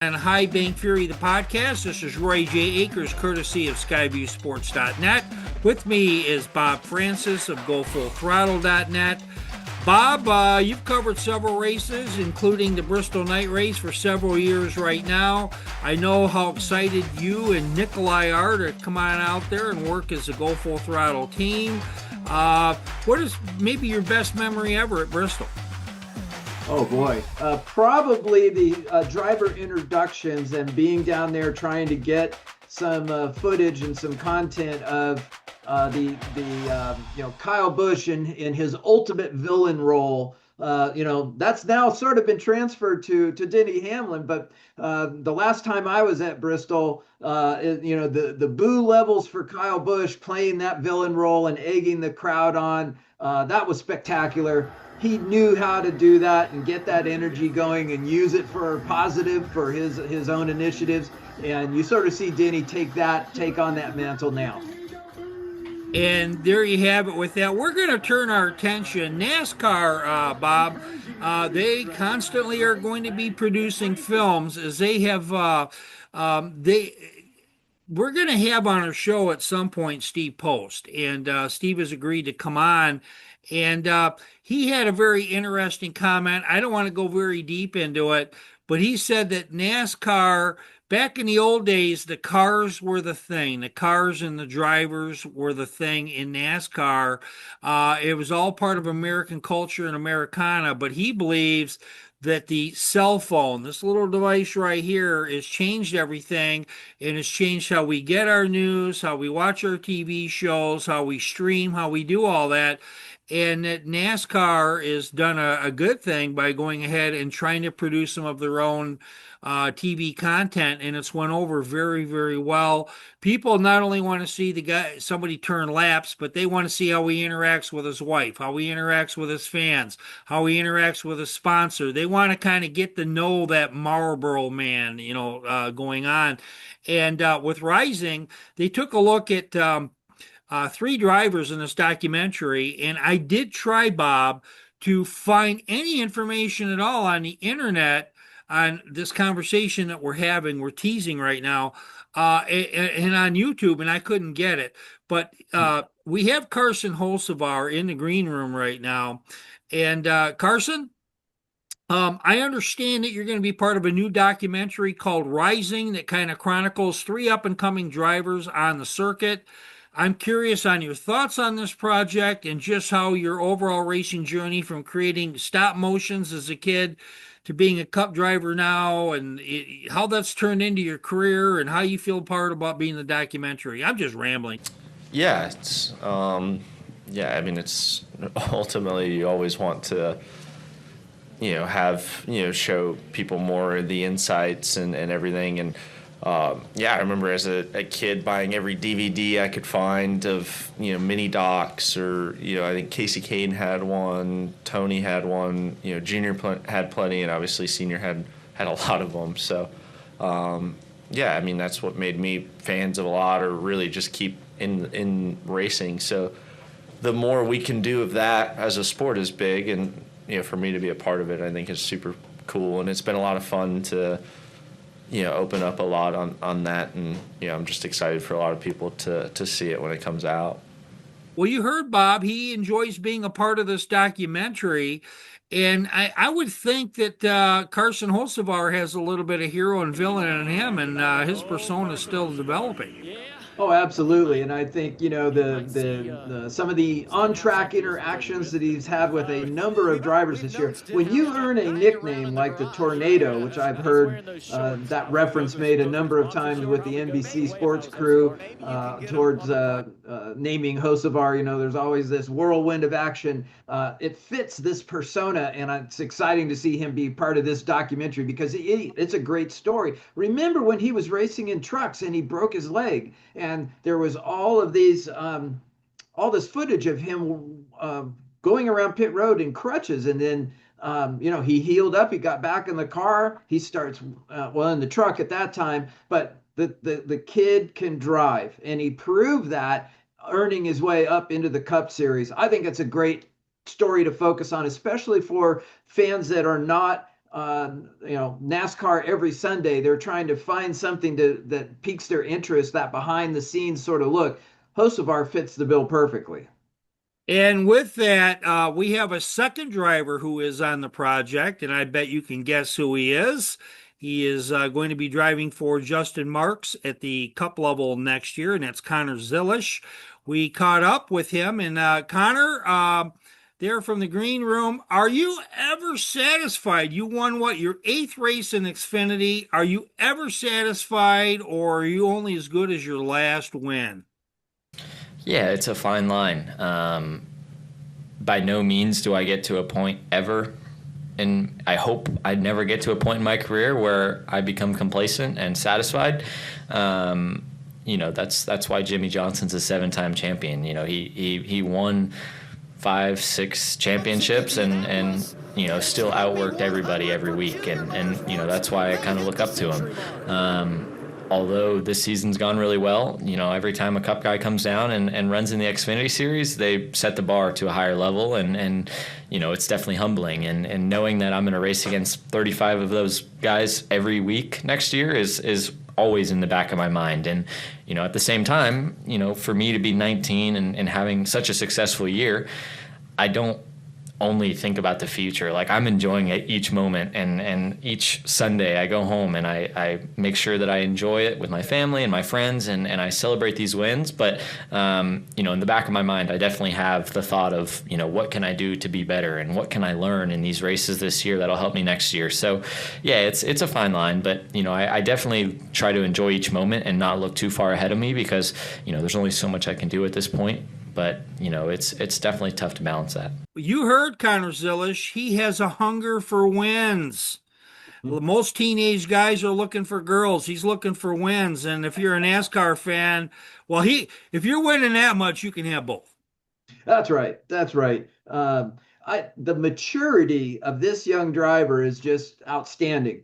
And High Bank Fury, the podcast. This is Roy J. Akers, courtesy of SkyviewSports.net. With me is Bob Francis of GoFullThrottle.net. Bob, you've covered several races, including the Bristol Night Race for several years right now. I know how excited you and Nikolai are to come on out there and work as a Go Full Throttle team. What is maybe your best memory ever at Bristol? Oh boy, probably the driver introductions and being down there trying to get some footage and some content of Kyle Busch in his ultimate villain role. That's now sort of been transferred to Denny Hamlin. But the last time I was at Bristol, the boo levels for Kyle Busch playing that villain role and egging the crowd on, that was spectacular. He knew how to do that and get that energy going and use it for positive for his own initiatives. And you sort of see Denny take on that mantle now. And there you have it with that. We're going to turn our attention. NASCAR, Bob, they constantly are going to be producing films as they have, we're going to have on our show at some point Steve Post. And Steve has agreed to come on. And he had a very interesting comment. I don't want to go very deep into it, but he said that NASCAR, back in the old days, the cars were the thing. The cars and the drivers were the thing in NASCAR. It was all part of American culture and Americana, but he believes that the cell phone, this little device right here, has changed everything and has changed how we get our news, how we watch our TV shows, how we stream, how we do all that. And that NASCAR has done a good thing by going ahead and trying to produce some of their own TV content, and it's went over very, very well. People not only want to see somebody turn laps, but they want to see how he interacts with his wife, how he interacts with his fans, how he interacts with his sponsor. They want to kind of get to know that Marlboro man, going on. And with Rising, they took a look at three drivers in this documentary, and I did try, Bob, to find any information at all on the internet on this conversation that we're teasing right now, and on YouTube, and I couldn't get it. But we have Carson Hocevar in the green room right now. And Carson, I understand that you're going to be part of a new documentary called Rising that kind of chronicles three up-and-coming drivers on the circuit. I'm curious on your thoughts on this project and just how your overall racing journey from creating stop motions as a kid to being a cup driver now, and how that's turned into your career and how you feel part about being the documentary. I'm just rambling. Yeah, it's it's ultimately you always want to show people more of the insights and everything. And I remember as a kid buying every DVD I could find of, mini docs, or, I think Casey Kane had one, Tony had one, Junior had plenty, and obviously Senior had a lot of them. So, that's what made me fans of a lot, or really just keep in racing. So the more we can do of that as a sport is big, and, for me to be a part of it, I think is super cool. And it's been a lot of fun to open up a lot on that, and I'm just excited for a lot of people to see it when it comes out. Well, you heard Bob, he enjoys being a part of this documentary, and I would think that Carson Hocevar has a little bit of hero and villain in him, and his persona is still developing. Oh, absolutely. And I think, the some of the on-track interactions that he's had with a number of drivers this year, when you earn a nickname like the Tornado, which I've heard that reference made a number of times with the NBC sports crew towards naming Hocevar, there's always this whirlwind of action. It fits this persona, and it's exciting to see him be part of this documentary because it's a great story. Remember when he was racing in trucks and he broke his leg? And there was all of these, all this footage of him going around pit road in crutches, and then he healed up. He got back in the car. He starts in the truck at that time, but the kid can drive, and he proved that, earning his way up into the Cup Series. I think it's a great story to focus on, especially for fans that are not NASCAR every Sunday. They're trying to find something that piques their interest, that behind the scenes sort of look. Hocevar fits the bill perfectly. And with that, we have a second driver who is on the project, and I bet you can guess who he is. He is going to be driving for Justin Marks at the Cup level next year, and that's Connor Zilisch. We caught up with him, and Connor, there from the green room, are you ever satisfied? You won what, your eighth race in Xfinity? Are you ever satisfied, or are you only as good as your last win? Yeah, it's a fine line. By no means do I get to a point ever, and I hope I never get to a point in my career where I become complacent and satisfied. That's why Jimmy Johnson's a 7-time champion. He won 5, 6 championships and still outworked everybody every week, and that's why I kind of look up to him. Although this season's gone really well, every time a Cup guy comes down and runs in the Xfinity Series, they set the bar to a higher level, and it's definitely humbling. And knowing that I'm going to race against 35 of those guys every week next year is always in the back of my mind. And at the same time, for me to be 19 and having such a successful year, I don't only think about the future. Like, I'm enjoying it each moment, and each Sunday I go home and I make sure that I enjoy it with my family and my friends, and I celebrate these wins. But in the back of my mind, I definitely have the thought of what can I do to be better, and what can I learn in these races this year that'll help me next year. So yeah, it's a fine line, but I definitely try to enjoy each moment and not look too far ahead of me, because there's only so much I can do at this point. But it's definitely tough to balance that. You heard Connor Zilisch. He has a hunger for wins. Most teenage guys are looking for girls. He's looking for wins. And if you're a NASCAR fan, well, if you're winning that much, you can have both. That's right. That's right. The maturity of this young driver is just outstanding.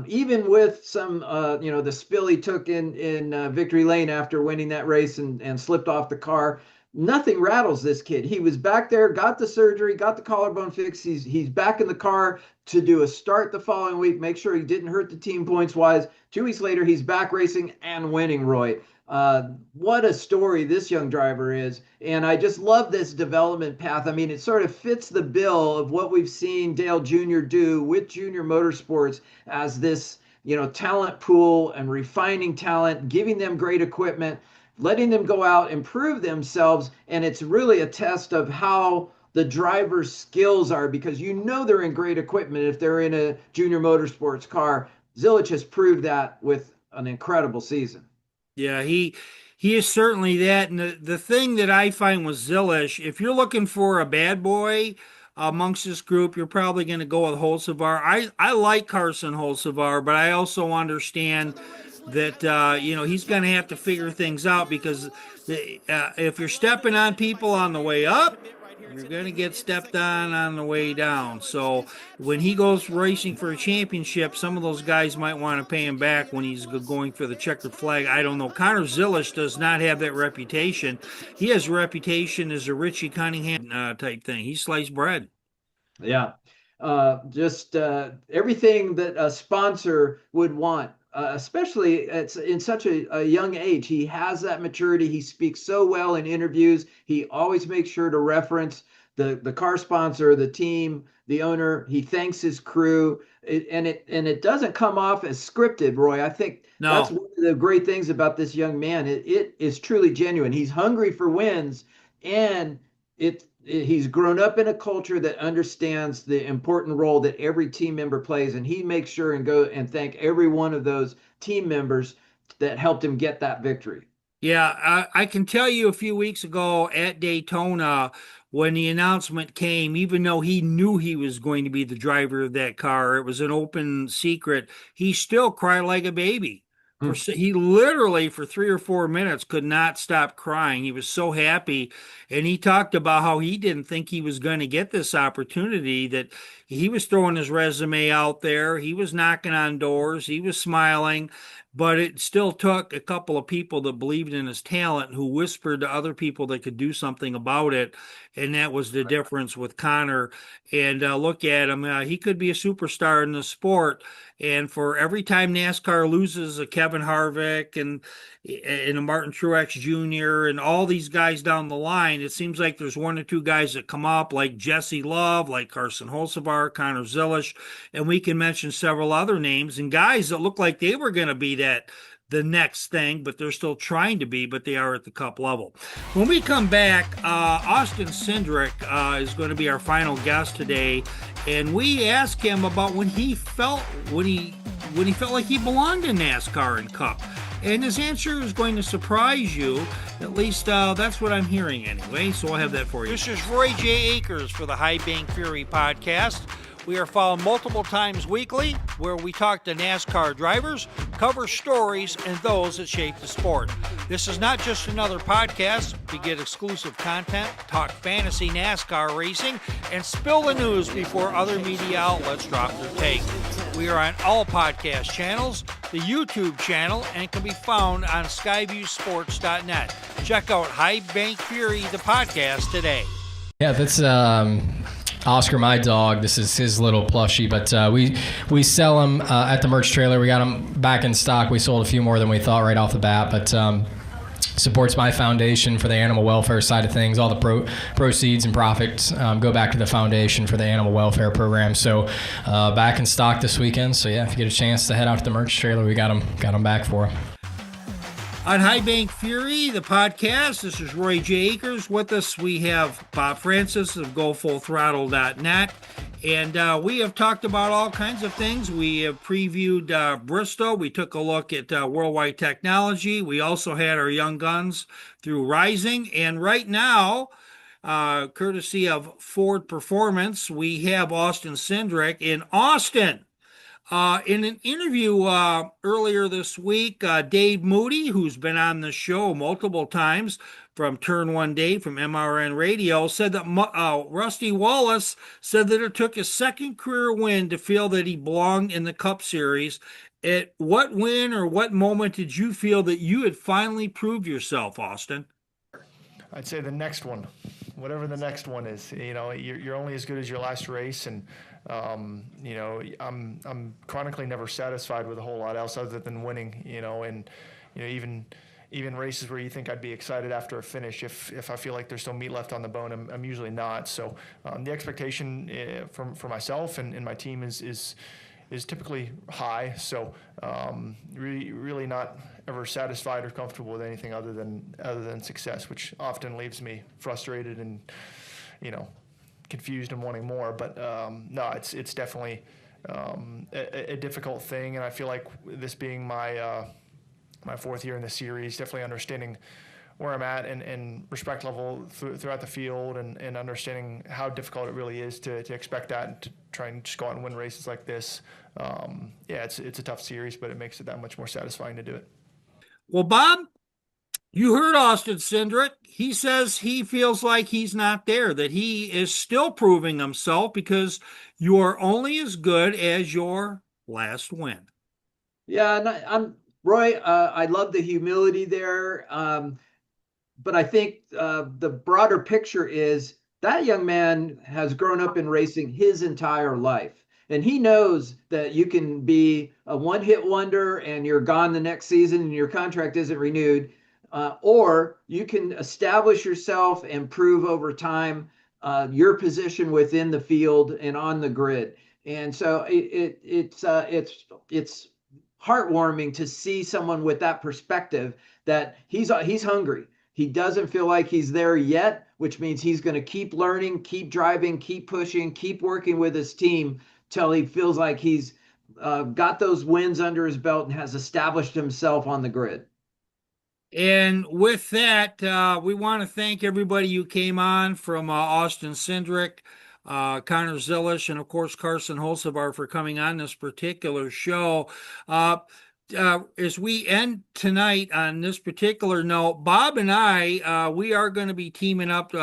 Even with some, the spill he took in Victory Lane after winning that race and slipped off the car, nothing rattles this kid. He was back there, got the surgery, got the collarbone fix. He's back in the car to do a start the following week, make sure he didn't hurt the team points wise. 2 weeks later, he's back racing and winning, Roy. What a story this young driver is. And I just love this development path. I mean, it sort of fits the bill of what we've seen Dale Jr. do with Junior Motorsports as this, talent pool and refining talent, giving them great equipment, letting them go out and prove themselves. And it's really a test of how the driver's skills are, because they're in great equipment if they're in a Junior Motorsports car. Zilisch has proved that with an incredible season. Yeah, he is certainly that. And the thing that I find with Zilisch, if you're looking for a bad boy amongst this group, you're probably going to go with Hocevar. I like Carson Hocevar, but I also understand that he's going to have to figure things out, because if you're stepping on people on the way up, you're going to get stepped on the way down. So when he goes racing for a championship, some of those guys might want to pay him back when he's going for the checkered flag. I don't know. Connor Zilisch does not have that reputation. He has a reputation as a Richie Cunningham type thing. He's sliced bread. Yeah. Just everything that a sponsor would want. Especially it's in such a young age. He has that maturity. He speaks so well in interviews. He always makes sure to reference the car sponsor, the team, the owner. He thanks his crew, and it doesn't come off as scripted, Roy. I think that's one of the great things about this young man. It is truly genuine. He's hungry for wins, and he's grown up in a culture that understands the important role that every team member plays, and he makes sure and go and thank every one of those team members that helped him get that victory. Yeah, I can tell you a few weeks ago at Daytona, when the announcement came, even though he knew he was going to be the driver of that car, it was an open secret, he still cried like a baby He literally for 3 or 4 minutes could not stop crying. He was so happy, and he talked about how he didn't think he was going to get this opportunity, that he was throwing his resume out there, he was knocking on doors, he was smiling, but it still took a couple of people that believed in his talent, who whispered to other people that could do something about it, and that was the difference with Connor. And look at him, he could be a superstar in the sport. And for every time NASCAR loses a Kevin Harvick and a Martin Truex Jr. and all these guys down the line, it seems like there's one or two guys that come up, like Jesse Love, like Carson Hocevar, Connor Zilisch, and we can mention several other names and guys that look like they were going to be the next thing, but they're still trying to be, but they are at the Cup level. When we come back, Austin Cindric is going to be our final guest today, and we ask him about when he felt like he belonged in NASCAR and Cup. And his answer is going to surprise you. At least that's what I'm hearing anyway, so I'll have that for you. This is Roy J. Akers for the High Bank Fury podcast. We are followed multiple times weekly, where we talk to NASCAR drivers, cover stories, and those that shape the sport. This is not just another podcast. We get exclusive content, talk fantasy NASCAR racing, and spill the news before other media outlets drop their take. We are on all podcast channels, the YouTube channel, and can be found on skyviewsports.net. Check out High Bank Fury, the podcast, today. Yeah, that's Oscar, my dog. This is his little plushie, but we sell him at the merch trailer. We got him back in stock. We sold a few more than we thought right off the bat, but supports my foundation for the animal welfare side of things. All the proceeds and profits go back to the foundation for the animal welfare program. So back in stock this weekend. So yeah, if you get a chance to head out to the merch trailer, we got him back for you. On High Bank Fury, the podcast, this is Roy J. Akers. With us, we have Bob Francis of GoFullThrottle.net. And we have talked about all kinds of things. We have previewed Bristol. We took a look at Worldwide Technology. We also had our young guns through Rising. And right now, courtesy of Ford Performance, we have Austin Cindric in Austin. In an interview earlier this week, Dave Moody, who's been on the show multiple times from Turn One Day from MRN Radio, said that Rusty Wallace said that it took his second career win to feel that he belonged in the Cup Series. At what win or what moment did you feel that you had finally proved yourself, Austin? I'd say the next one, whatever the next one is. You know, you're only as good as your last race, and you know, I'm chronically never satisfied with a whole lot else other than winning. You know, and you know, even races where you think I'd be excited after a finish, if I feel like there's still meat left on the bone, I'm usually not. So the expectation for myself and my team is typically high. So really not ever satisfied or comfortable with anything other than success, which often leaves me frustrated and, you know, confused and wanting more. But no, it's definitely a difficult thing, and I feel like this being my fourth year in the series, definitely understanding where I'm at and respect level throughout the field, and understanding how difficult it really is to expect that and to try and just go out and win races like this. Yeah, it's a tough series, but it makes it that much more satisfying to do it. Well, Bob, you heard Austin Cindric. He says he feels like he's not there, that he is still proving himself because you are only as good as your last win. Yeah, I'm Roy. I love the humility there, but I think the broader picture is that young man has grown up in racing his entire life. And he knows that you can be a one-hit wonder and you're gone the next season and your contract isn't renewed, or you can establish yourself and prove over time your position within the field and on the grid. And so it's heartwarming to see someone with that perspective, that he's hungry. He doesn't feel like he's there yet, which means he's going to keep learning, keep driving, keep pushing, keep working with his team till he feels like he's got those wins under his belt and has established himself on the grid. And with that, we want to thank everybody who came on, from Austin Cindric, Connor Zilisch, and of course Carson Hocevar for coming on this particular show. as we end tonight on this particular note, Bob and I, we are going to be teaming up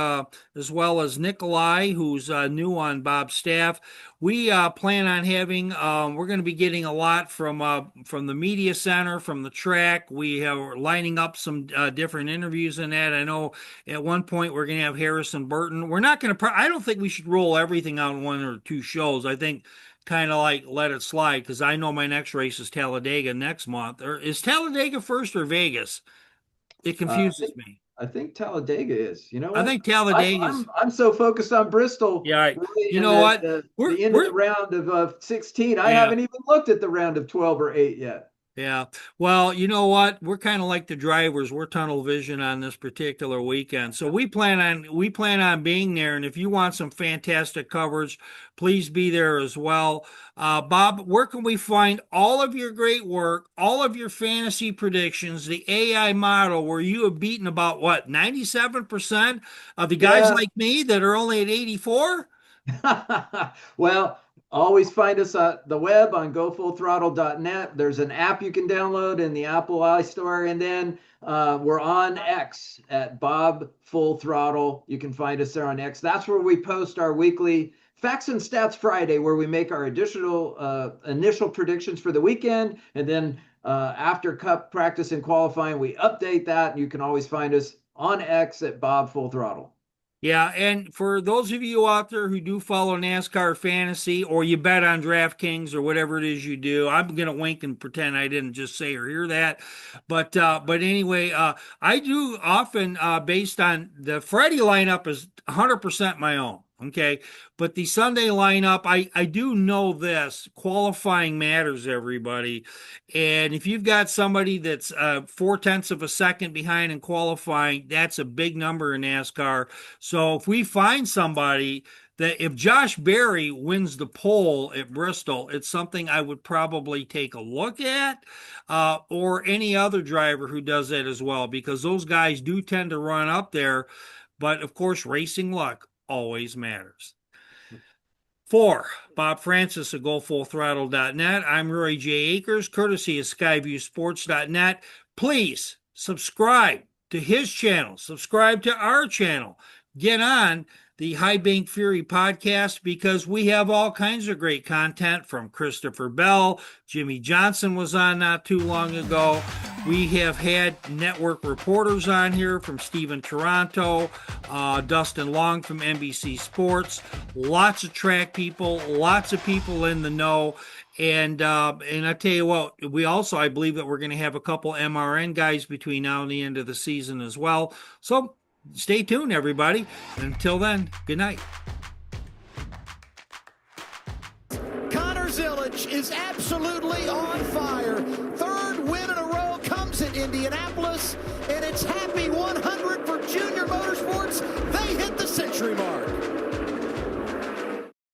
as well as Nikolai, who's new on Bob's staff. We plan on having, we're going to be getting a lot from the media center, from the track. We are lining up some different interviews in that. I know at one point we're going to have Harrison Burton. We're not going to, I don't think we should roll everything out in one or two shows. I think kind of like let it slide, because I know my next race is Talladega next month. Or is Talladega first or Vegas? It confuses me. I think Talladega is. You know I what? think Talladega is. I'm so focused on Bristol. Yeah, Really, you know what? The end of the round of 16. I Yeah. haven't even looked at the round of 12 or 8 yet. Yeah. Well, you know what? We're kind of like the drivers. We're tunnel vision on this particular weekend. So we plan on being there. And if you want some fantastic coverage, please be there as well. Bob, where can we find all of your great work, all of your fantasy predictions, the AI model where you have beaten about what, 97% of the guys like me that are only at 84? Well, always find us at the web on gofullthrottle.net. There's an app you can download in the Apple iStore, and then we're on X at Bob Full Throttle. You can find us there on X. That's where we post our weekly Facts and Stats Friday, where we make our additional initial predictions for the weekend, and then after Cup practice and qualifying, we update that. And you can always find us on X at Bob Full Throttle. Yeah, and for those of you out there who do follow NASCAR fantasy, or you bet on DraftKings or whatever it is you do, I'm gonna wink and pretend I didn't just say or hear that. But anyway, I do often based on the Friday lineup is 100% my own. Okay, but the Sunday lineup, I do know this: qualifying matters, everybody. And if you've got somebody that's 0.4 of a second behind in qualifying, that's a big number in NASCAR. So if we find somebody that, if Josh Berry wins the pole at Bristol, it's something I would probably take a look at, or any other driver who does that as well, because those guys do tend to run up there. But of course, racing luck always matters. For Bob Francis of GoFullThrottle.net, I'm Roy J. Akers, courtesy of SkyViewSports.net. Please subscribe to his channel, subscribe to our channel, get on the High Bank Fury podcast, because we have all kinds of great content from Christopher Bell. Jimmy Johnson was on not too long ago. We have had network reporters on here from Stephen Toronto, Dustin Long from NBC Sports, lots of track people, lots of people in the know. And I tell you what, we also, I believe that we're going to have a couple MRN guys between now and the end of the season as well. So stay tuned, everybody. Until then, good night. Connor Zilisch is absolutely on fire. Third win in a row comes at Indianapolis, and it's happy 100 for Junior Motorsports. They hit the century mark.